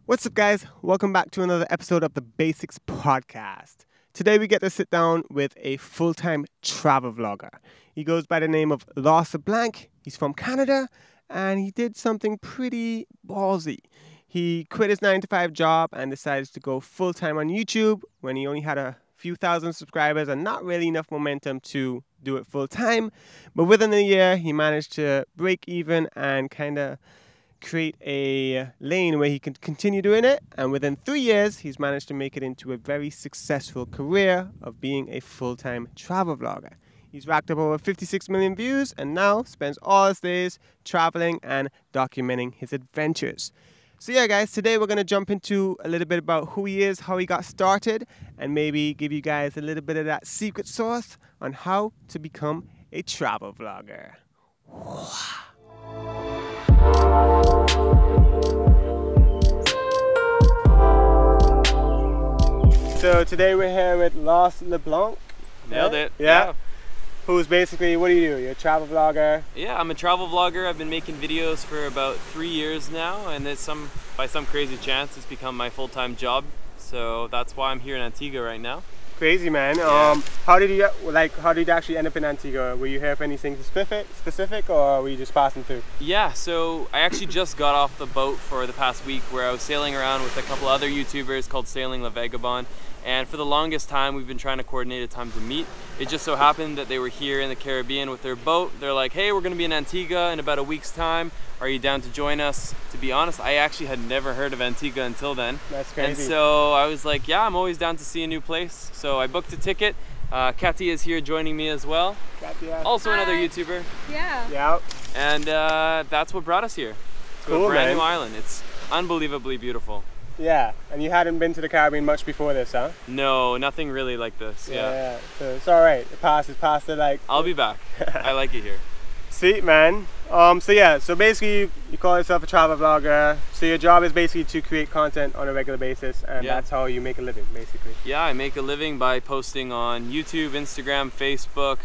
What's up, guys? Welcome back to another episode of the Basixs podcast. Today we get to sit down with a full-time travel vlogger. He goes by the name of Lost Leblanc. He's from Canada, and he did something pretty ballsy. He quit his 9-to-5 job and decided to go full-time on YouTube when he only had a few thousand subscribers and not really enough momentum to do it full-time. But within a year, he managed to break even and kind of create a lane where he can continue doing it, and within 3 years he's managed to make it into a very successful career of being a full-time travel vlogger. He's racked up over 56 million views and now spends all his days traveling and documenting his adventures. So yeah, guys, today we're going to jump into a little bit about who he is, how he got started, and maybe give you guys a little bit of that secret sauce on how to become a travel vlogger. So today we're here with Lost Leblanc. Nailed it. Yeah. Who's basically, what do? You're a travel vlogger? Yeah, I'm a travel vlogger. I've been making videos for about 3 years now, and by some crazy chance it's become my full-time job. So that's why I'm here in Antigua right now. Crazy, man. Yeah. How did you actually end up in Antigua? Were you here for anything specific, or were you just passing through? Yeah, so I actually just got off the boat for the past week, where I was sailing around with a couple other YouTubers called Sailing La Vagabond. And for the longest time, we've been trying to coordinate a time to meet. It just so happened that they were here in the Caribbean with their boat. They're like, hey, we're gonna be in Antigua in about a week's time. Are you down to join us? To be honest, I actually had never heard of Antigua until then. That's crazy. And so I was like, yeah, I'm always down to see a new place. So I booked a ticket. Katia is here joining me as well. Katia. Also Hi. another YouTuber. Yeah. Yeah. And that's what brought us here. To Cool, a brand man. new island. It's unbelievably beautiful. Yeah, and you hadn't been to the Caribbean much before this, huh? No, nothing really like this. Yeah. So it's all right. The past is past. I'll be back. I like it here. Sweet, man. So basically you call yourself a travel vlogger. So your job is basically to create content on a regular basis, and Yeah. that's how you make a living, basically. Yeah, I make a living by posting on YouTube, Instagram, Facebook.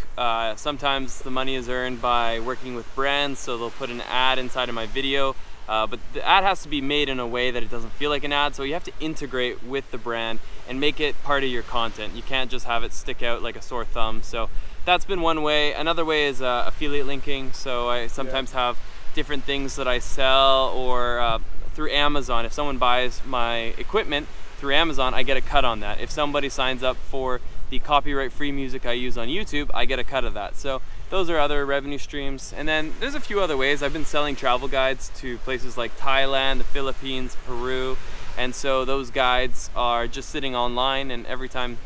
Sometimes the money is earned by working with brands, so they'll put an ad inside of my video. But the ad has to be made in a way that it doesn't feel like an ad, so you have to integrate with the brand and make it part of your content. You can't just have it stick out like a sore thumb. So that's been one way. Another way is affiliate linking. So I sometimes have different things that I sell, or through Amazon. If someone buys my equipment through Amazon, I get a cut on that. If somebody signs up for the copyright-free music I use on YouTube, I get a cut of that. So those are other revenue streams. And then there's a few other ways. I've been selling travel guides to places like Thailand, the Philippines, Peru. And so those guides are just sitting online, and every time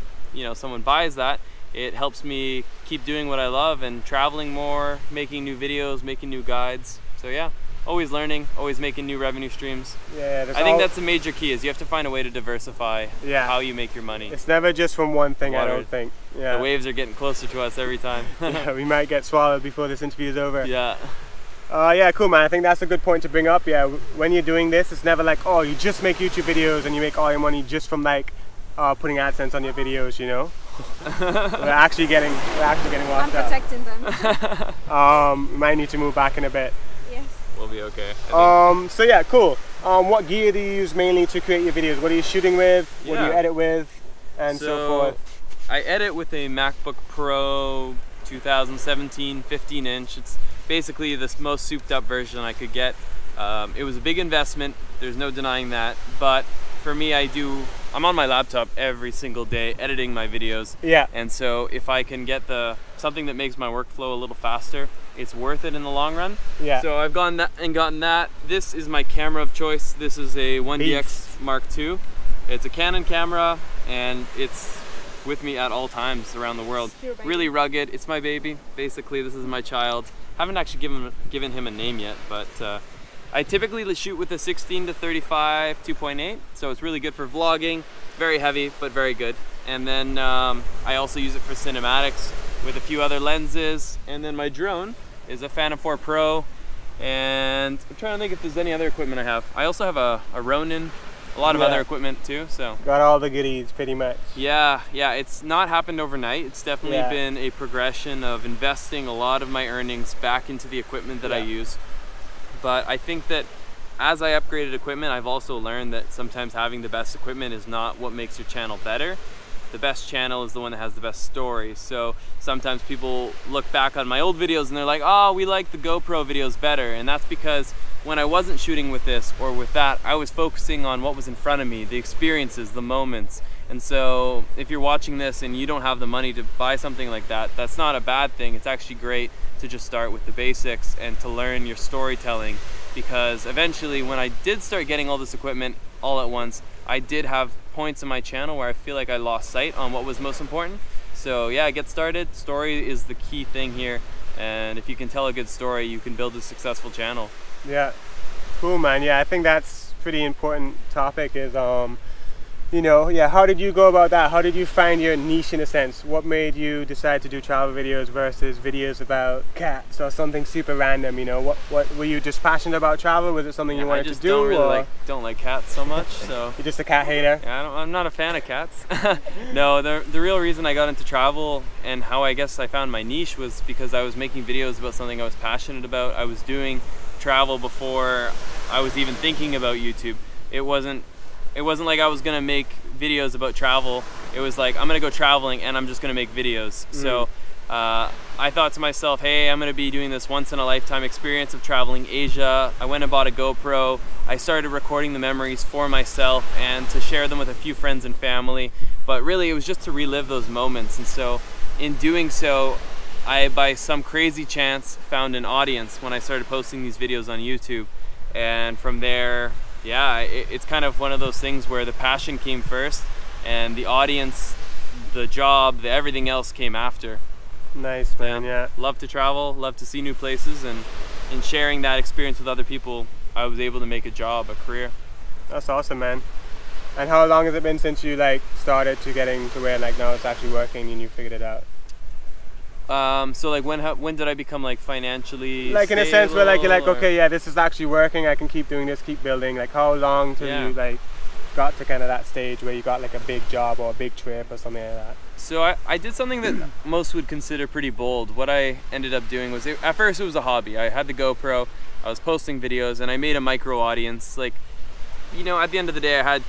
someone buys that, it helps me keep doing what I love and traveling more, making new videos, making new guides. So yeah, always learning, always making new revenue streams. Yeah, I think that's the major key, is you have to find a way to diversify how you make your money. It's never just from one thing, I Water. don't think. Yeah. The waves are getting closer to us every time. Yeah, we might get swallowed before this interview is over. Yeah. Yeah, cool, man. I think that's a good point to bring up. Yeah, when you're doing this, it's never like, oh, you just make YouTube videos and you make all your money just from like putting AdSense on your videos, you know? we're actually getting I'm locked up. protecting them. We might need to move back in a bit. Yes. We'll be okay. So yeah, cool. What gear do you use mainly to create your videos? What are you shooting with? What do you edit with? And so forth. I edit with a MacBook Pro 2017 15-inch. It's basically the most souped up version I could get. It was a big investment, there's no denying that, but for me, I'm on my laptop every single day editing my videos. Yeah. And so if I can get something that makes my workflow a little faster, it's worth it in the long run. Yeah. So I've gotten that. This is my camera of choice. This is a 1DX Mark II. It's a Canon camera, and it's with me at all times around the world. Really rugged. It's my baby. Basically, this is my child. Haven't actually given him a name yet, but I typically shoot with a 16 to 35 2.8, so it's really good for vlogging. Very heavy, but very good. And then I also use it for cinematics with a few other lenses. And then my drone is a Phantom 4 Pro, and I'm trying to think if there's any other equipment I have. I also have a Ronin, a lot of other equipment too. So got all the goodies pretty much. Yeah, it's not happened overnight. It's definitely been a progression of investing a lot of my earnings back into the equipment that I use. But I think that as I upgraded equipment, I've also learned that sometimes having the best equipment is not what makes your channel better. The best channel is the one that has the best story. So sometimes people look back on my old videos and they're like, oh, we like the GoPro videos better. And that's because when I wasn't shooting with this or with that, I was focusing on what was in front of me, the experiences, the moments. And so if you're watching this and you don't have the money to buy something like that, that's not a bad thing. It's actually great to just start with the basics and to learn your storytelling, because eventually when I did start getting all this equipment all at once, I did have points in my channel where I feel like I lost sight on what was most important. So yeah, get started. Story is the key thing here, and if you can tell a good story, you can build a successful channel. Yeah, cool, man. Yeah, I think that's pretty important topic is you know, yeah, how did you go about that? How did you find your niche in a sense? What made you decide to do travel videos versus videos about cats or something super random, you know? What were you just passionate about travel? Was it something you wanted to do? I just don't like cats so much, so. You're just a cat hater? Yeah, I'm not a fan of cats. No, the real reason I got into travel and how I guess I found my niche was because I was making videos about something I was passionate about. I was doing travel before I was even thinking about YouTube. It wasn't like I was gonna make videos about travel. It was like, I'm gonna go traveling and I'm just gonna make videos. So I thought to myself, hey, I'm gonna be doing this once in a lifetime experience of traveling Asia. I went and bought a GoPro. I started recording the memories for myself and to share them with a few friends and family. But really it was just to relive those moments. And so in doing so, I, by some crazy chance, found an audience when I started posting these videos on YouTube. And from there, yeah, it's kind of one of those things where the passion came first and the audience, the job, everything else came after. Nice, man. Yeah. Love to travel, love to see new places, and in sharing that experience with other people, I was able to make a job, a career. That's awesome, man. And how long has it been since you like started to getting to where like now it's actually working and you figured it out? So like when did I become like financially like in a sense where like you're like, or? okay, yeah, this is actually working, I can keep doing this, keep building. Like how long till you like got to kind of that stage where you got like a big job or a big trip or something like that? So I did something that most would consider pretty bold. What I ended up doing was, at first it was a hobby. I had the GoPro, I was posting videos, and I made a micro audience. Like, you know, at the end of the day I had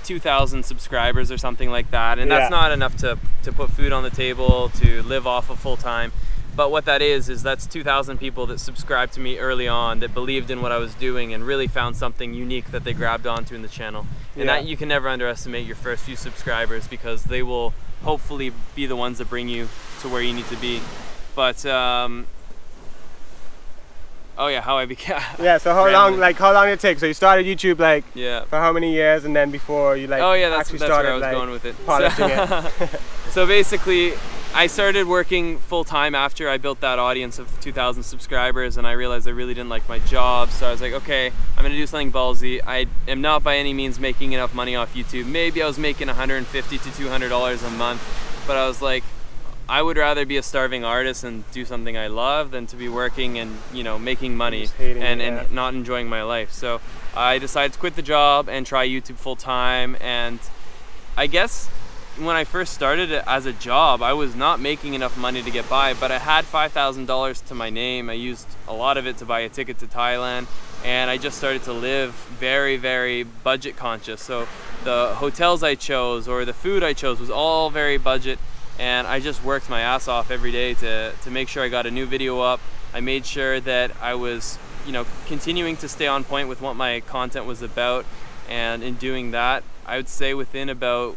2,000 subscribers or something like that, and that's not enough to put food on the table, to live off of full time. But what that is that's 2,000 people that subscribed to me early on, that believed in what I was doing and really found something unique that they grabbed onto in the channel. And that you can never underestimate your first few subscribers, because they will hopefully be the ones that bring you to where you need to be. But oh yeah, how I became. Yeah, so how long did it take? So you started YouTube like for how many years, and then before you like that's started where I was like, going with it. polishing it. So basically, I started working full time after I built that audience of 2,000 subscribers, and I realized I really didn't like my job. So I was like, okay, I'm gonna do something ballsy. I am not by any means making enough money off YouTube. Maybe I was making $150 to $200 a month, but I was like, I would rather be a starving artist and do something I love than to be working and, you know, making money and not enjoying my life. So I decided to quit the job and try YouTube full time. And I guess when I first started it as a job, I was not making enough money to get by, but I had $5,000 to my name. I used a lot of it to buy a ticket to Thailand, and I just started to live very, very budget conscious. So the hotels I chose or the food I chose was all very budget. And I just worked my ass off every day to make sure I got a new video up. I made sure that I was, you know, continuing to stay on point with what my content was about. And in doing that, I would say within about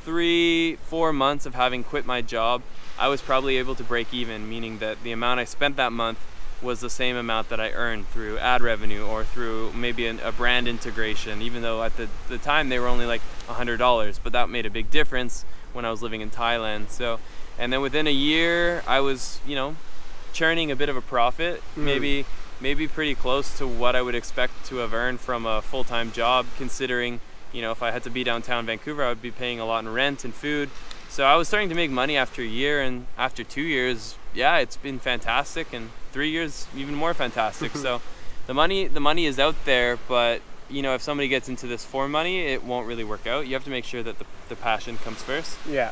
3-4 months of having quit my job, I was probably able to break even, meaning that the amount I spent that month was the same amount that I earned through ad revenue or through maybe a brand integration, even though at the time they were only like $100, but that made a big difference when I was living in Thailand. So, and then within a year, I was, you know, churning a bit of a profit, maybe pretty close to what I would expect to have earned from a full-time job, considering, you know, if I had to be downtown Vancouver, I would be paying a lot in rent and food. So I was starting to make money after a year, and after 2 years, yeah, it's been fantastic, and 3 years, even more fantastic. So the money is out there, but you know, if somebody gets into this for money, it won't really work out. You have to make sure that the passion comes first. Yeah.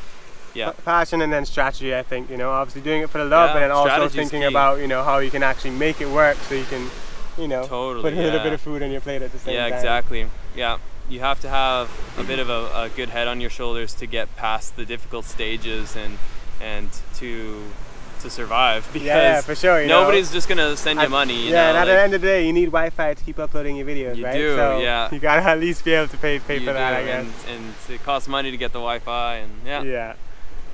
Yeah. Passion and then strategy, I think, you know, obviously doing it for the love, but then also thinking about, you know, how you can actually make it work so you can you know, Totally, putting a little bit of food on your plate at the same time. Yeah, exactly. Yeah, you have to have a bit of a good head on your shoulders to get past the difficult stages and to survive, because for sure, nobody's just gonna send you money. You know, and at the end of the day, you need Wi-Fi to keep uploading your videos, you right? do, so yeah. you gotta at least be able to pay for You that, do, I guess. And it costs money to get the Wi-Fi, and Yeah.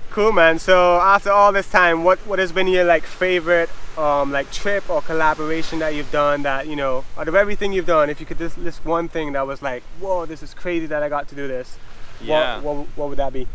Cool, man. So after all this time, what has been your like favorite like trip or collaboration that you've done, that, you know, out of everything you've done, if you could just list one thing that was like, whoa, this is crazy that I got to do this, what would that be?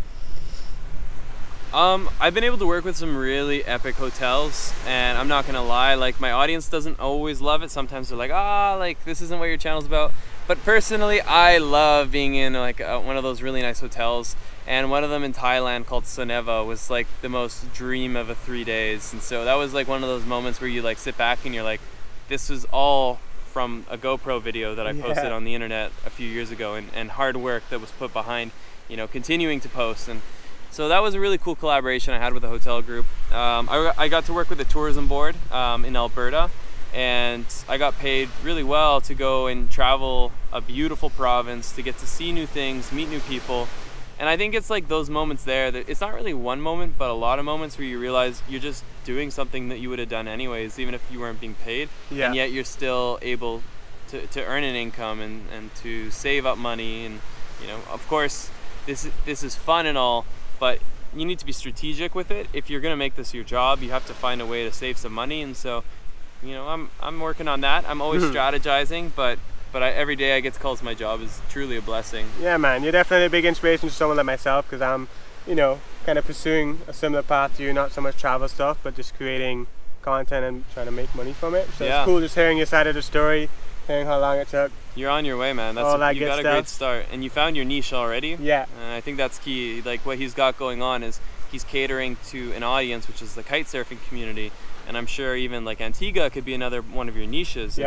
I've been able to work with some really epic hotels, and I'm not gonna lie, like, my audience doesn't always love it. Sometimes they're like, like, this isn't what your channel's about. But personally, I love being in like one of those really nice hotels, and one of them in Thailand called Soneva was like the most dream of 3 days. And so that was like one of those moments where you like sit back and you're like, this was all from a GoPro video that I posted on the internet a few years ago, and hard work that was put behind, you know, continuing to post. And so that was a really cool collaboration I had with a hotel group. I got to work with a tourism board in Alberta, and I got paid really well to go and travel a beautiful province, to get to see new things, meet new people. And I think it's like those moments there, that it's not really one moment, but a lot of moments where you realize you're just doing something that you would have done anyways, even if you weren't being paid. And yet you're still able to earn an income and to save up money. And, you know, of course, this is fun and all, but you need to be strategic with it. If you're gonna make this your job, you have to find a way to save some money. And so, you know, I'm working on that. I'm always strategizing, but every day I get to call this my job is truly a blessing. Yeah, man, you're definitely a big inspiration to someone like myself, because I'm, you know, kind of pursuing a similar path to you, not so much travel stuff, but just creating content and trying to make money from it. So it's cool just hearing your side of the story, hearing how long it took. You're on your way, man. You got a great start, and you found your niche already. Yeah. And I think that's key. Like, what he's got going on is he's catering to an audience, which is the kite surfing community. And I'm sure even like Antigua could be another one of your niches.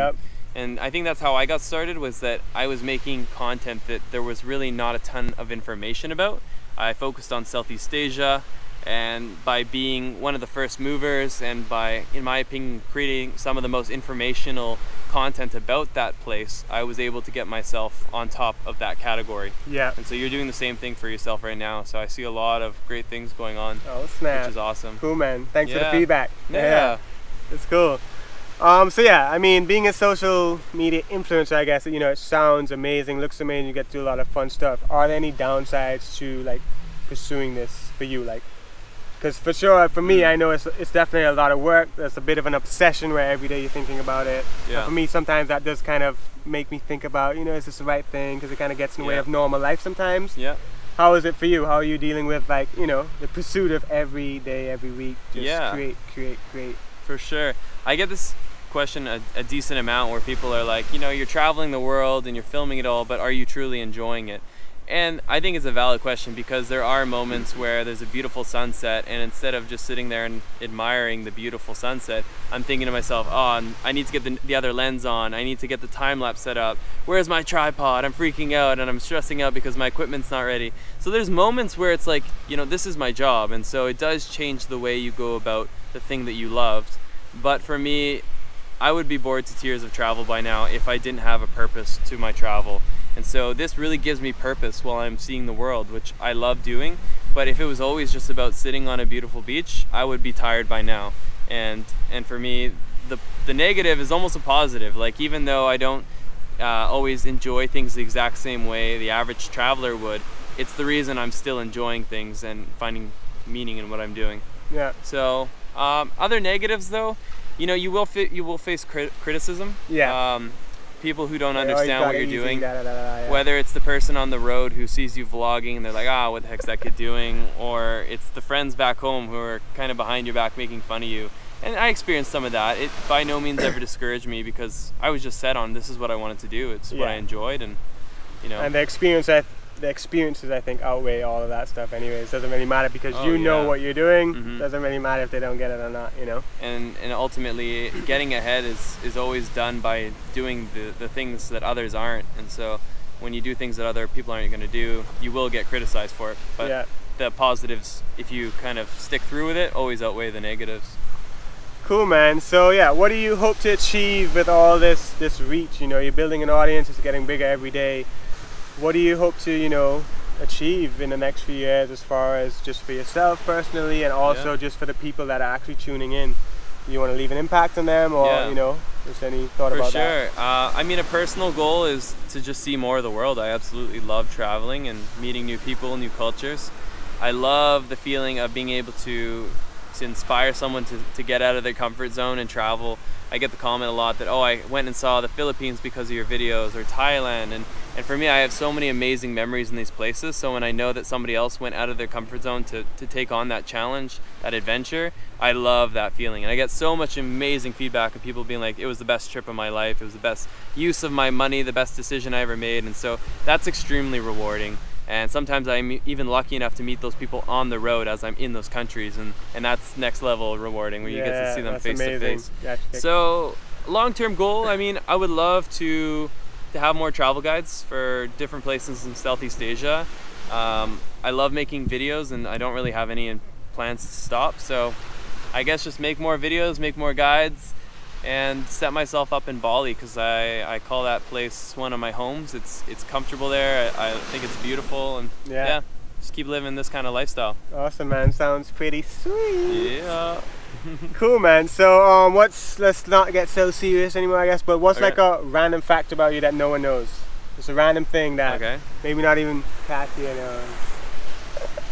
And I think that's how I got started, was that I was making content that there was really not a ton of information about. I focused on Southeast Asia, and by being one of the first movers, and by, in my opinion, creating some of the most informational content about that place, I was able to get myself on top of that category. Yeah. And so you're doing the same thing for yourself right now. So I see a lot of great things going on. Oh, snap. Which is awesome. Cool, man. Thanks for the feedback. Yeah. It's cool. So yeah, I mean, being a social media influencer, I guess, you know, it sounds amazing, looks amazing, you get to do a lot of fun stuff. Are there any downsides to like pursuing this for you? Like, because for sure, for me, I know it's definitely a lot of work. There's a bit of an obsession where every day you're thinking about it. Yeah. And for me, sometimes that does kind of make me think about, you know, is this the right thing? Because it kind of gets in the way of normal life sometimes. Yeah. How is it for you? How are you dealing with, like, you know, the pursuit of every day, every week, just create? For sure. I get this question a decent amount, where people are like, you know, you're traveling the world and you're filming it all, but are you truly enjoying it? And I think it's a valid question, because there are moments where there's a beautiful sunset, and instead of just sitting there and admiring the beautiful sunset, I'm thinking to myself, oh, I need to get the other lens on, I need to get the time-lapse set up, where's my tripod? I'm freaking out and I'm stressing out because my equipment's not ready. So there's moments where it's like, you know, this is my job, and so it does change the way you go about the thing that you loved. But for me, I would be bored to tears of travel by now if I didn't have a purpose to my travel. And so this really gives me purpose while I'm seeing the world, which I love doing. But if it was always just about sitting on a beautiful beach, I would be tired by now. And for me, the negative is almost a positive. Like, even though I don't always enjoy things the exact same way the average traveler would, it's the reason I'm still enjoying things and finding meaning in what I'm doing. Yeah. So other negatives, though, you know, you will face criticism. Yeah. People who don't understand what you're doing, yeah. Whether it's the person on the road who sees you vlogging and they're like, what the heck's that kid doing? Or it's the friends back home who are kind of behind your back making fun of you. And I experienced some of that. It by no means ever discouraged me, because I was just set on, this is what I wanted to do. It's what I enjoyed, and, you know. And the experiences, I think, outweigh all of that stuff anyways. Doesn't really matter, because you know what you're doing. Doesn't really matter if they don't get it or not, you know. And ultimately, getting ahead is always done by doing the things that others aren't. And so when you do things that other people aren't going to do, you will get criticized for it. But the positives, if you kind of stick through with it, always outweigh the negatives. Cool, man. So yeah, what do you hope to achieve with all this reach? You know, you're building an audience, it's getting bigger every day. What do you hope to, you know, achieve in the next few years, as far as just for yourself personally, and also just for the people that are actually tuning in? You want to leave an impact on them, or you know, is there any thought about that? For sure. I mean, a personal goal is to just see more of the world. I absolutely love traveling and meeting new people, new cultures. I love the feeling of being able to inspire someone to get out of their comfort zone and travel. I get the comment a lot that, oh, I went and saw the Philippines because of your videos, or Thailand, and for me, I have so many amazing memories in these places. So when I know that somebody else went out of their comfort zone to take on that challenge, that adventure, I love that feeling. And I get so much amazing feedback of people being like, it was the best trip of my life, it was the best use of my money, the best decision I ever made. And so that's extremely rewarding. And sometimes I'm even lucky enough to meet those people on the road as I'm in those countries, and that's next level rewarding, where you get to see them face to face. So long-term goal, I mean, I would love to have more travel guides for different places in Southeast Asia. I love making videos, and I don't really have any plans to stop. So I guess just make more videos, make more guides, and set myself up in Bali, because I call that place one of my homes. It's comfortable there. I think it's beautiful, and yeah, just keep living this kind of lifestyle. Awesome, man. Sounds pretty sweet. Yeah. Cool, man. So let's not get so serious anymore, I guess, but what's like a random fact about you that no one knows? Just a random thing that maybe not even Kathy knows.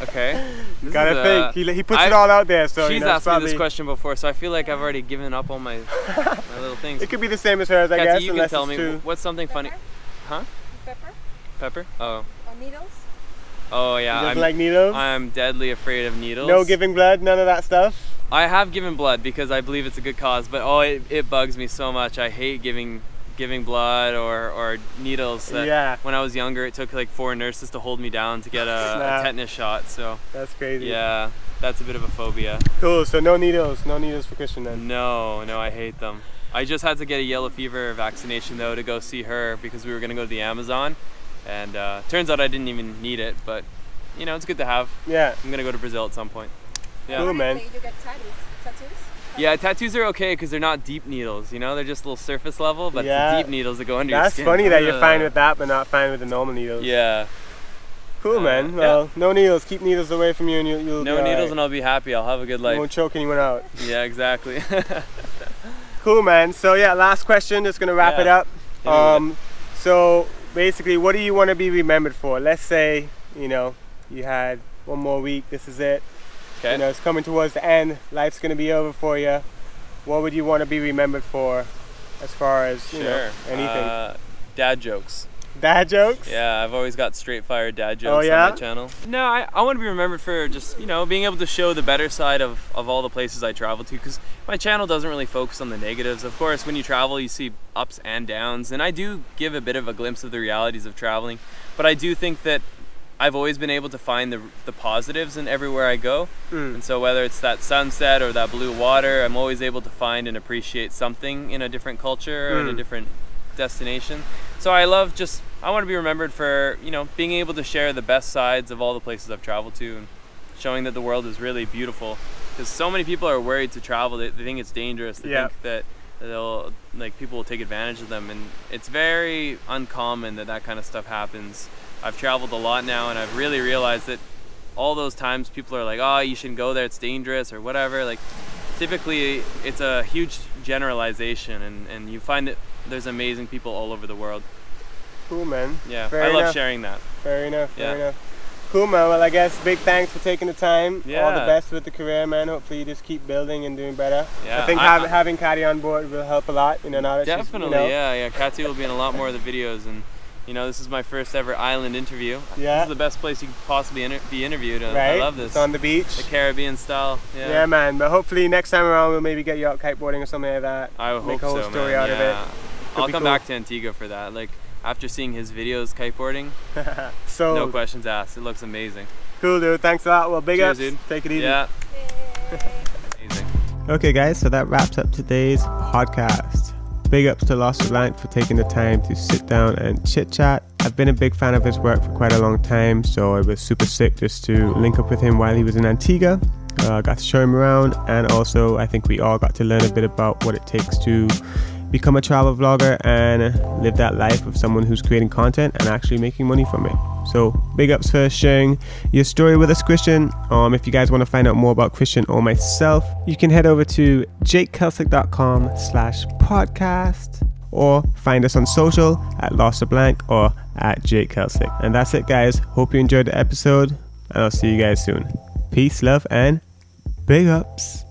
Okay. Gotta think. He puts it all out there, so she's asked me this question before, so I feel like I've already given up on my little things. It could be the same as hers, I guess. You can tell me what's something funny. Huh? Pepper. Pepper? Oh. Or needles. Oh yeah. He doesn't like needles? I'm deadly afraid of needles. No giving blood, none of that stuff? I have given blood because I believe it's a good cause, but it bugs me so much. I hate giving blood or needles. When I was younger, it took like 4 nurses to hold me down to get a tetanus shot. So that's crazy. Yeah, that's a bit of a phobia. Cool. So no needles for Christian then? No, I hate them. I just had to get a yellow fever vaccination though to go see her, because we were gonna go to the Amazon, and turns out I didn't even need it, but you know, it's good to have. Yeah. I'm gonna go to Brazil at some point. Yeah. Cool, man. You get tattoos? Yeah, tattoos are okay because they're not deep needles, you know? They're just little surface level, but it's the deep needles that go under your skin. That's funny that you're fine with that, but not fine with the normal needles. Yeah. Cool, man. Well, no needles. Keep needles away from you, and you'll no be needles, right. And I'll be happy. I'll have a good life. You won't choke anyone out. Yeah, exactly. Cool, man. So yeah, last question. Just gonna wrap it up. So basically, what do you want to be remembered for? Let's say, you know, you had one more week. This is it. Okay. You know, it's coming towards the end. Life's gonna be over for you. What would you want to be remembered for, as far as you know, anything? Dad jokes. Dad jokes? Yeah, I've always got straight fire dad jokes on my channel. No, I want to be remembered for just, you know, being able to show the better side of all the places I travel to, because my channel doesn't really focus on the negatives. Of course, when you travel, you see ups and downs, and I do give a bit of a glimpse of the realities of traveling, but I do think that I've always been able to find the positives in everywhere I go. And so whether it's that sunset or that blue water, I'm always able to find and appreciate something in a different culture or in a different destination. So I want to be remembered for, you know, being able to share the best sides of all the places I've traveled to, and showing that the world is really beautiful. Because so many people are worried to travel. They think it's dangerous. They think that people will take advantage of them, and it's very uncommon that kind of stuff happens. I've traveled a lot now, and I've really realized that all those times people are like, oh, you shouldn't go there, it's dangerous or whatever. Like, typically it's a huge generalization, and you find that there's amazing people all over the world. Cool, man. Yeah, I love sharing that. Fair enough, fair enough. Cool, man. Well, I guess big thanks for taking the time. All the best with the career, man. Hopefully you just keep building and doing better. Yeah, I think having Katty on board will help a lot. You know, now that definitely, she's, you know. yeah. Katty will be in a lot more of the videos, and you know, this is my first ever island interview. Yeah. This is the best place you could possibly be interviewed. I love this. It's on the beach. The Caribbean style. Yeah. Yeah, man. But hopefully next time around we'll maybe get you out kiteboarding or something like that. I hope so, Make a whole story man. out of it. I'll come back to Antigua for that. Like, after seeing his videos kiteboarding, so no questions asked. It looks amazing. Cool, dude. Thanks a lot. Well, big ups. Dude. Take it easy. Yeah. Amazing. Okay, guys. So that wraps up today's podcast. Big ups to Lost Leblanc for taking the time to sit down and chit chat. I've been a big fan of his work for quite a long time, so it was super sick just to link up with him while he was in Antigua. got to show him around, and also I think we all got to learn a bit about what it takes to become a travel vlogger and live that life of someone who's creating content and actually making money from it. So big ups for sharing your story with us, Christian. If you guys want to find out more about Christian or myself, you can head over to jakekelsick.com/podcast or find us on social at Lost Leblanc or at Jake Kelsick. And that's it, guys. Hope you enjoyed the episode, and I'll see you guys soon. Peace, love, and big ups.